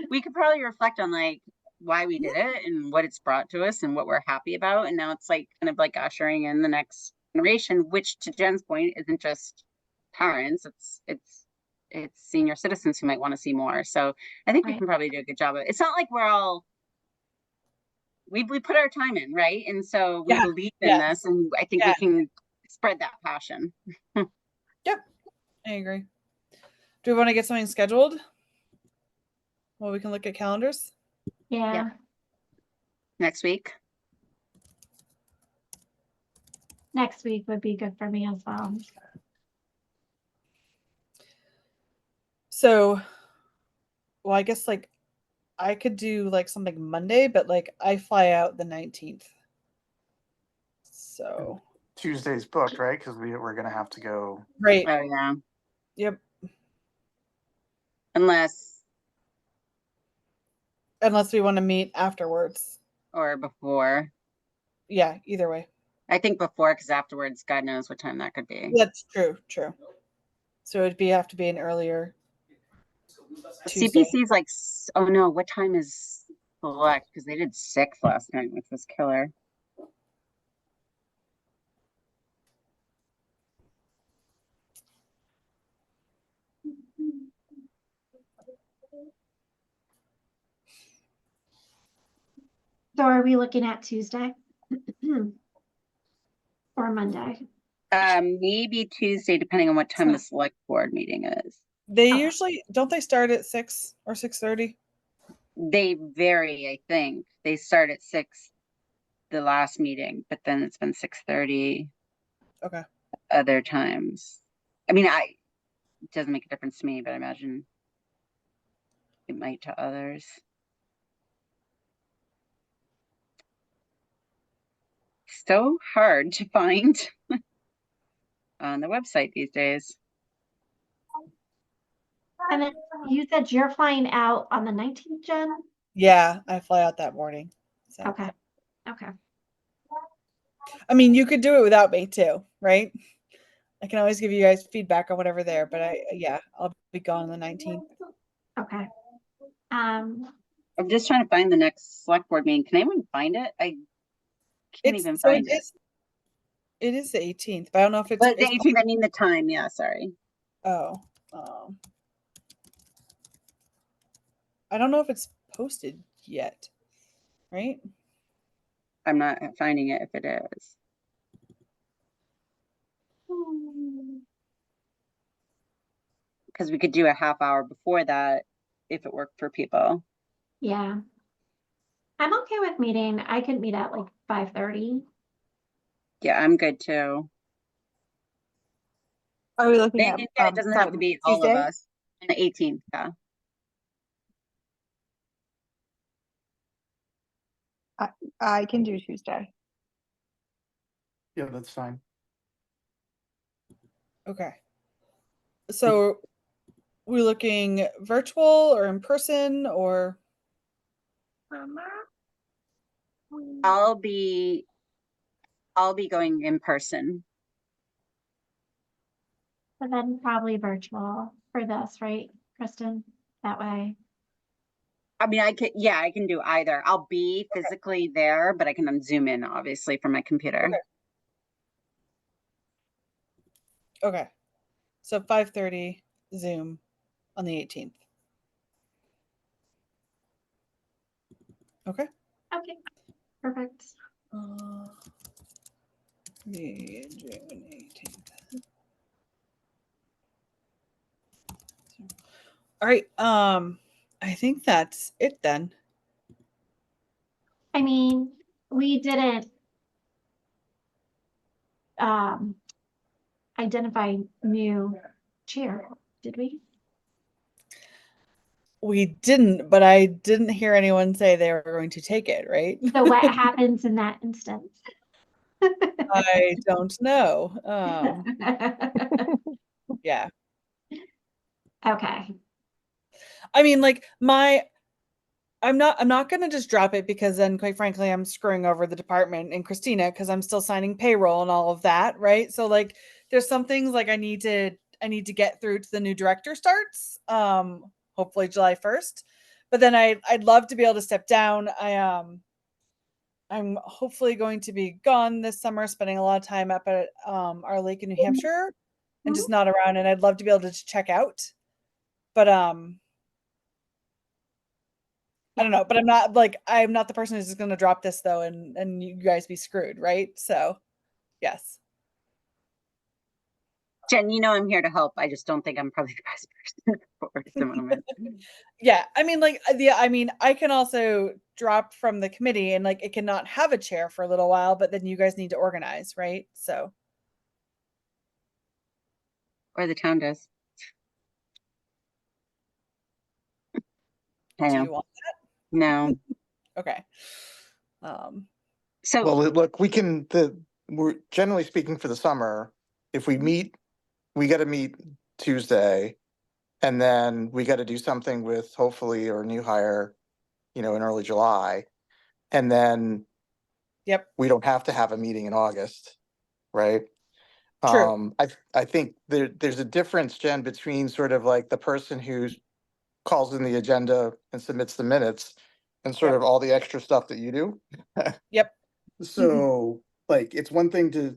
we could probably reflect on like why we did it and what it's brought to us and what we're happy about. And now it's like kind of like ushering in the next generation, which to Jen's point isn't just parents, it's senior citizens who might want to see more. So I think we can probably do a good job of it. It's not like we're all we put our time in, right? And so we believe in this, and I think we can spread that passion.
Yep, I agree. Do we want to get something scheduled? Well, we can look at calendars.
Yeah.
Next week.
Next week would be good for me as well.
So, well, I guess like I could do like something Monday, but like I fly out the 19th. So,
Tuesday's booked, right? Because we're gonna have to go.
right.
Oh, yeah.
Yep.
Unless,
Unless we want to meet afterwards.
or before.
Yeah, either way.
I think before, because afterwards, God knows what time that could be.
That's true. True. So it'd have to be an earlier Tuesday.
CPC's like, oh no, what time is select? Because they did 6 last night, which was killer.
So are we looking at Tuesday? Or Monday?
Maybe Tuesday, depending on what time the select board meeting is.
They
Okay.
usually don't they start at 6 or 6:30?
They vary, I think. They start at 6 the last meeting, but then it's been 6:30
Okay.
other times. I mean, it doesn't make a difference to me, but I imagine it might to others. So hard to find on the website these days.
And then you said you're flying out on the 19th, Jen?
Yeah, I fly out that morning. So
Okay. Okay.
I mean, you could do it without me too, right? I can always give you guys feedback or whatever there, but I'll be gone on the 19th.
Okay.
I'm just trying to find the next select board meeting. Can anyone find it? I can't even
So
find it.
it is the 18th, but I don't know if it's,
But the 18th, I mean the time. Yeah, sorry.
oh, I don't know if it's posted yet, right?
I'm not finding it if it is. Because we could do a half hour before that if it worked for people.
Yeah. I'm okay with meeting. I could meet at like 5:30.
Yeah, I'm good too.
Are we looking at,
It doesn't have to be all of
Tuesday?
us. On the 18th, yeah.
I can do Tuesday.
Yeah, that's fine.
Okay. So we're looking virtual or in person or
I'll be going in person.
But then probably virtual for this, right, Kristen? That way.
I mean, I can do either. I'll be physically there, but I can zoom in obviously from my computer.
okay. So 5:30 Zoom on the 18th. Okay.
Okay. Perfect.
The June 18th. All right. I think that's it then.
I mean, we didn't identify new chair, did we?
We didn't, but I didn't hear anyone say they were going to take it, right?
So what happens in that instance?
I don't know. Yeah.
Okay.
I mean, like I'm not gonna just drop it because then quite frankly I'm screwing over the department and Christina because I'm still signing payroll and all of that, right? So like there's some things like I need to get through to the new director starts, hopefully July 1st. But then I'd love to be able to step down. I'm hopefully going to be gone this summer, spending a lot of time up at our lake in New Hampshire and just not around, and I'd love to be able to check out. But I don't know, but I'm not the person who's just gonna drop this though and you guys be screwed, right? So yes.
Jen, you know I'm here to help. I just don't think I'm probably the best person for it at the moment.
Yeah, I mean I can also drop from the committee and like it cannot have a chair for a little while, but then you guys need to organize, right? So
Or the town does.
do you want that?
No.
Okay. Um,
So,
Well, look, we're generally speaking for the summer, if we meet, we got to meet Tuesday, and then we got to do something with hopefully our new hire, in early July. And then
yep.
we don't have to have a meeting in August, right?
True.
I think there's a difference, Jen, between sort of like the person who calls in the agenda and submits the minutes and sort
Yep.
of all the extra stuff that you do.
Yep.
So like, it's one thing to,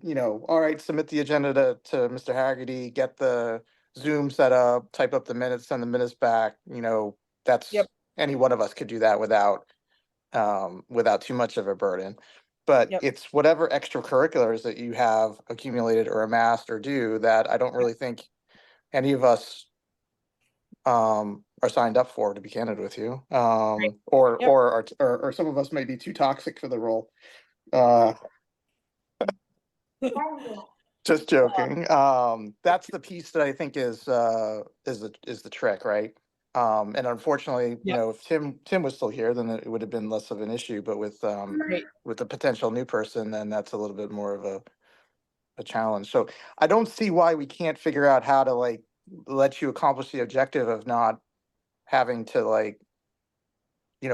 all right, submit the agenda to Mr. Haggerty, get the Zoom set up, type up the minutes, send the minutes back, that's,
Yep.
any one of us could do that without too much of a burden. But
Yep.
it's whatever extracurriculars that you have accumulated or amassed or do that I don't really think any of us are signed up for, to be candid with you. Or
Yep.
or some of us may be too toxic for the role. Uh, just joking. That's the piece that I think is the trick, right? And unfortunately,
Yep.
if Tim was still here, then it would have been less of an issue. But with
Right.
with a potential new person, then that's a little bit more of a challenge. So I don't see why we can't figure out how to like let you accomplish the objective of not having to like,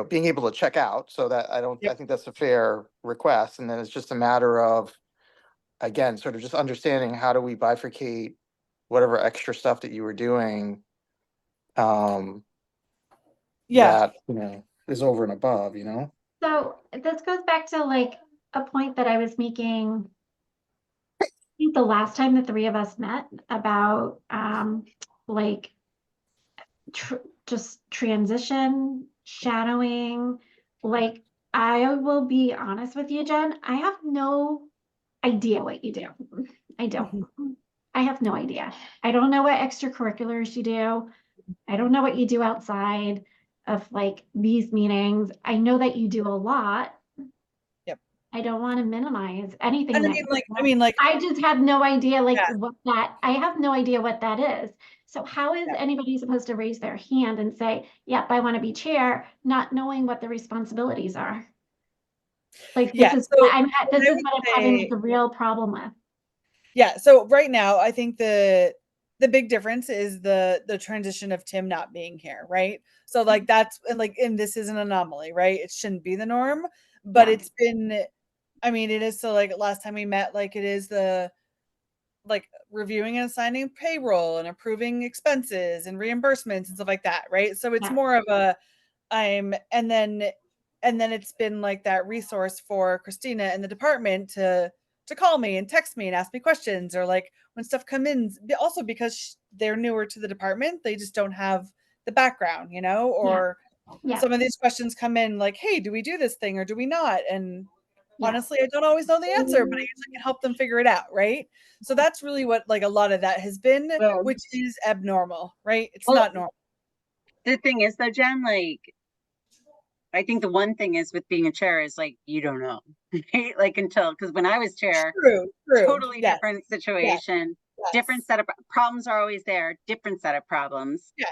being able to check out. So that I
Yep.
think that's a fair request. And then it's just a matter of, again, sort of just understanding how do we bifurcate whatever extra stuff that you were doing,
Yeah.
that, is over and above,
So this goes back to like a point that I was making, I think the last time the three of us met about like just transition, shadowing. Like, I will be honest with you, Jen, I have no idea what you do. I don't. I have no idea. I don't know what extracurriculars you do. I don't know what you do outside of like these meetings. I know that you do a lot.
Yep.
I don't want to minimize anything
And
that
I mean, like,
I just have no idea like
yeah.
I have no idea what that is. So how is
Yeah.
anybody supposed to raise their hand and say, yep, I want to be chair, not knowing what the responsibilities are? Like
Yeah.
this is
So
what I'm
what
this
I
is
would
what I'm having
say,
the real problem with.
yeah. So right now, I think the big difference is the transition of Tim not being here, right? So like that's and this is an anomaly, right? It shouldn't be the norm, but
Yeah.
it's been. I mean, it is. So like last time we met, like it is the like reviewing and assigning payroll and approving expenses and reimbursements and stuff like that, right? So it's
Yeah.
more of a and then it's been like that resource for Christina and the department to call me and text me and ask me questions, or like when stuff come in, also because they're newer to the department, they just don't have the background, or
Yeah.
some of these questions come in like, hey, do we do this thing or do we not? And
Yeah.
honestly, I don't always know the answer, but I usually can help them figure it out, right? So that's really what like a lot of that has been,
well,
which is abnormal, right? It's
well,
not normal.
the thing is though, Jen, like, I think the one thing is with being a chair is like, you don't know, right? Like because when I was chair,
True.
totally
Yes.
different situation, different
Yes.
set of problems are always there, different set of problems.
Yeah.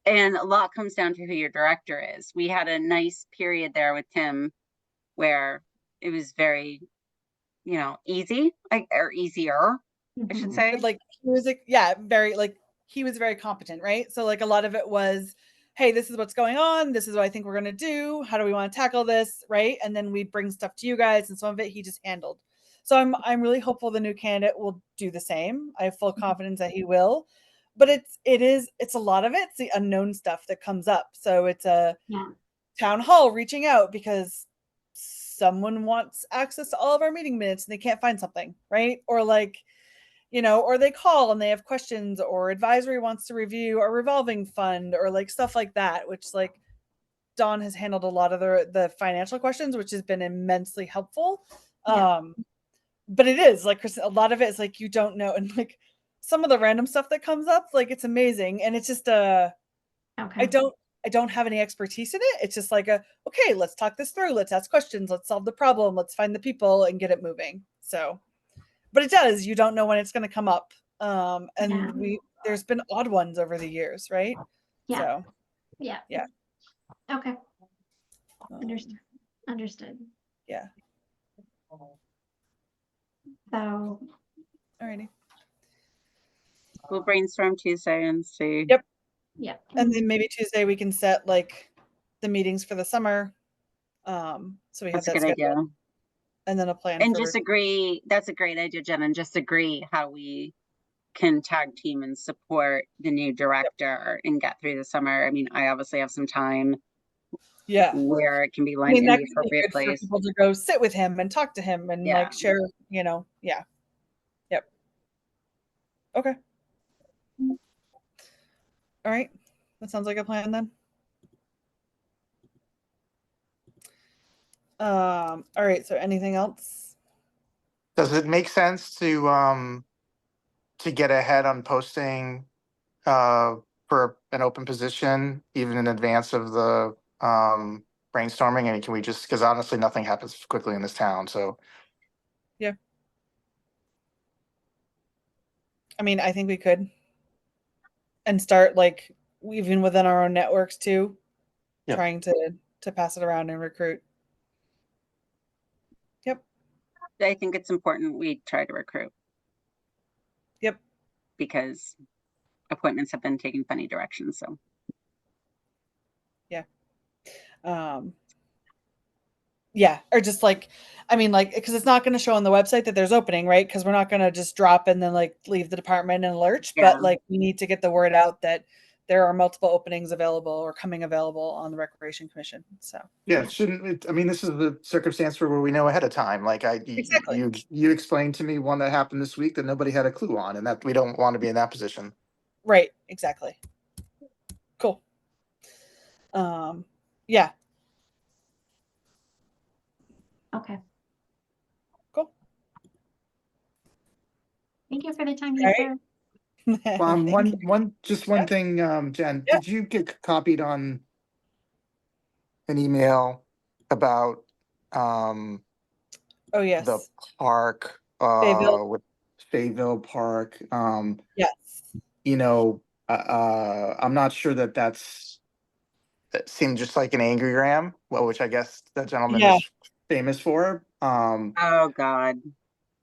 And a lot comes down to who your director is. We had a nice period there with Tim where it was very, easy, or easier, I should
Mhm.
say.
But like he was very like he was very competent, right? So like a lot of it was, hey, this is what's going on, this is what I think we're gonna do, how do we want to tackle this, right? And then we bring stuff to you guys, and some of it he just handled. So I'm really hopeful the new candidate will do the same. I have full confidence that he will. But it's a lot of it's the unknown stuff that comes up. So it's a
Yeah.
town hall reaching out because someone wants access to all of our meeting minutes and they can't find something, right? Or like, or they call and they have questions, or advisory wants to review a revolving fund, or like stuff like that, which like Dawn has handled a lot of the financial questions, which has been immensely helpful.
Yeah.
But it is like Chris, a lot of it is like you don't know, and like some of the random stuff that comes up, like it's amazing, and it's just
Okay.
I don't have any expertise in it. It's just like okay, let's talk this through. Let's ask questions. Let's solve the problem. Let's find the people and get it moving. So, but it does. You don't know when it's going to come up. And there's been odd ones over the years, right?
Yeah.
So,
Yeah.
yeah.
Okay. Understood. Understood.
Yeah.
So,
Alrighty.
We'll brainstorm Tuesday and see.
Yep.
yeah.
And then maybe Tuesday we can set like the meetings for the summer. So we have
That's a
that
good idea.
scheduled. And then a plan
And
for
just agree, that's a great idea, Jen, and just agree how we can tag team and support the new director and get through the summer. I mean, I obviously have some time
yeah.
where it can be
I
lined
mean,
in
that
the
could be
appropriate
good for
place.
people to go sit with him and talk to him and
Yeah.
like share, you know, yeah. Yep. Okay. All right. That sounds like a plan then. All right. So anything else?
Does it make sense to get ahead on posting for an open position even in advance of the brainstorming? I mean, can we just, because honestly, nothing happens quickly in this town, so.
I mean, I think we could. And start like even within our own networks too,
Yep.
trying to pass it around and recruit. Yep.
I think it's important we try to recruit.
Yep.
Because appointments have been taking funny directions, so.
Yeah, or just like, I mean, like, because it's not going to show on the website that there's opening, right? Because we're not going to just drop and then like leave the department in a lurch.
Yeah.
But like, we need to get the word out that there are multiple openings available or coming available on the Recreation Commission. So
Yeah, it shouldn't, I mean, this is the circumstance where we know ahead of time, like
Exactly.
you explained to me one that happened this week that nobody had a clue on, and that we don't want to be in that position.
right, exactly. Cool. Yeah.
Okay.
Cool.
Thank you for the time you
All
shared.
Thank
One
you.
one
Yep.
thing, Jen,
Yep.
did you get copied on an email about
Oh
the
yes.
park
Fayetteville.
with Fayetteville Park?
Yes.
You know, I'm not sure that that seemed just like an angrygram, well, which I guess that gentleman
Yeah.
is famous for.
Oh, God.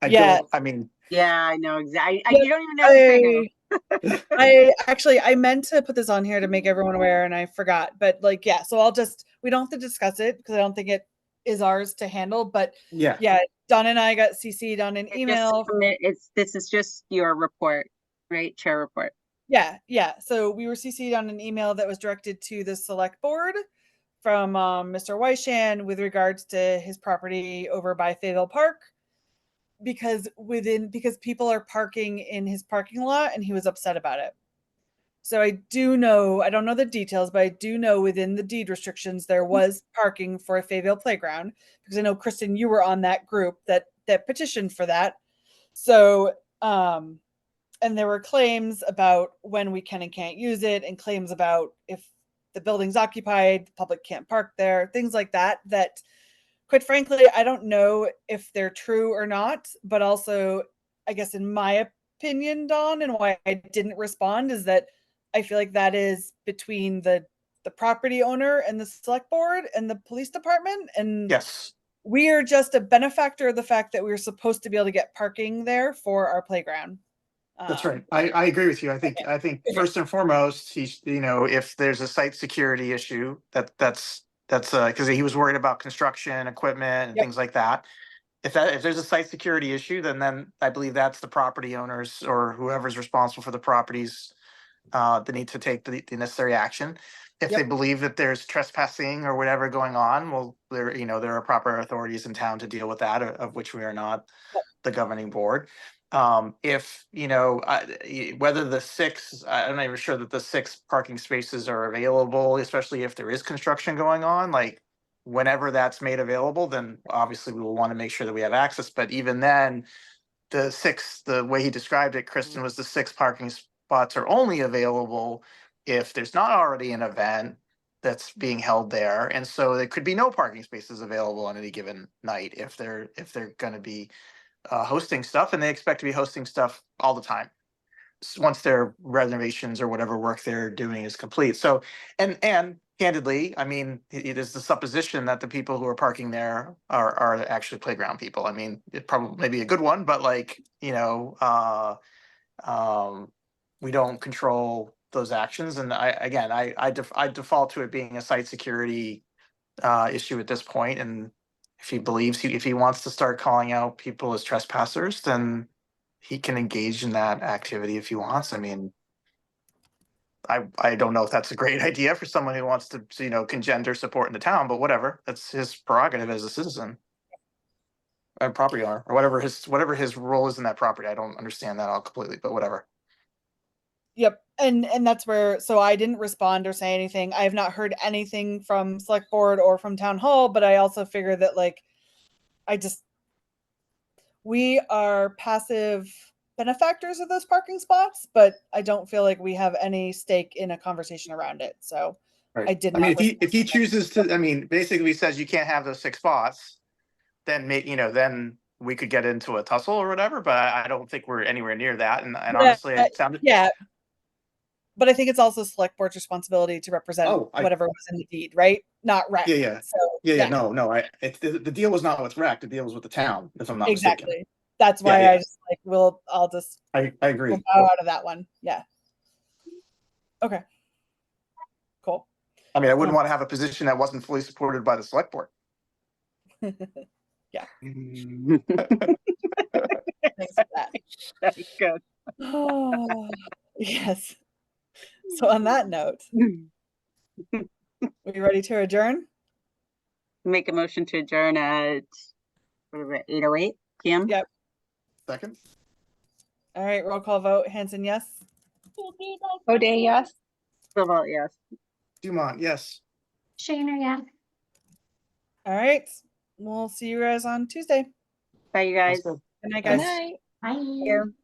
I
Yes.
don't, I mean,
Yeah, I know exactly.
Yep.
You don't even have to say who.
I meant to put this on here to make everyone aware and I forgot. But like, yeah, so we don't have to discuss it because I don't think it is ours to handle. But
yeah,
yeah, Don and I got CC'd on an email.
This is just your report, right? Chair report.
Yeah. So we were CC'd on an email that was directed to the select board from Mr. Weishan with regards to his property over by Fayetteville Park. Because people are parking in his parking lot and he was upset about it. So I don't know the details, but I do know within the deed restrictions there was parking for a Fayetteville playground because I know Kristen, you were on that group that petitioned for that. So and there were claims about when we can and can't use it and claims about if the building's occupied, the public can't park there, things like that quite frankly, I don't know if they're true or not, but also, I guess in my opinion, Dawn, and why I didn't respond is that I feel like that is between the property owner and the select board and the police department. And
yes,
we are just a benefactor of the fact that we were supposed to be able to get parking there for our playground.
that's right. I agree with you. I think
Okay.
first and foremost, if there's a site security issue, that's because he was worried about construction equipment and
Yep.
things like that. If there's a site security issue, then I believe that's the property owners or whoever's responsible for the properties that need to take the necessary action. If
Yep.
they believe that there's trespassing or whatever going on, well, there are proper authorities in town to deal with that, of which we are not the governing board. If whether I'm not even sure that the 6 parking spaces are available, especially if there is construction going on. Like whenever that's made available, then obviously we will want to make sure that we have access. But even then, the way he described it, Kristen, was the 6 parking spots are only available if there's not already an event that's being held there, and so there could be no parking spaces available on any given night if they're going to be hosting stuff, and they expect to be hosting stuff all the time. once their renovations or whatever work they're doing is complete. So, and candidly, I mean, it is the supposition that the people who are parking there are actually playground people. I mean, it probably may be a good one, but like, you know, we don't control those actions. And I default to it being a site security issue at this point. And if he believes if he wants to start calling out people as trespassers, then he can engage in that activity if he wants. I mean, I don't know if that's a great idea for someone who wants to, you know, congender support in the town, but whatever. That's his prerogative as a citizen. Or property owner, or whatever his role is in that property. I don't understand that all completely, but whatever.
Yep. And that's where, so I didn't respond or say anything. I have not heard anything from select board or from town hall, but I also figure that like, we are passive benefactors of those parking spots, but I don't feel like we have any stake in a conversation around it. So
Right.
I did
I mean,
not
if he
respond.
chooses to, I mean, basically says you can't have those 6 spots, then you know, then we could get into a tussle or whatever. But I don't think we're anywhere near that. And honestly, it sounded.
Yeah. But I think it's also select board's responsibility to represent whatever was in the deed, right? Not rec.
Yeah.
So
No. The deal was not with rec. The deal was with the town, if I'm not
exactly.
mistaken.
That's why
Yeah.
I just like I'll just
I agree.
bow out of that one. Yeah. Okay. Cool.
I mean, I wouldn't want to have a position that wasn't fully supported by the select board.
Yeah.
That's
Thanks for that.
good.
Oh, yes. So on that note, are you ready to adjourn?
Make a motion to adjourn at 8:08 p.m.
Yep.
Second.
All right, roll call vote. Hanson, yes.
O'Day, yes.
Stovall, yes.
Dumont, yes.
Shaner, yeah.
All right. We'll see you guys on Tuesday.
Bye, you guys.
Sounds good.
Good night,
Good
guys.
night.
Bye.
Thank you.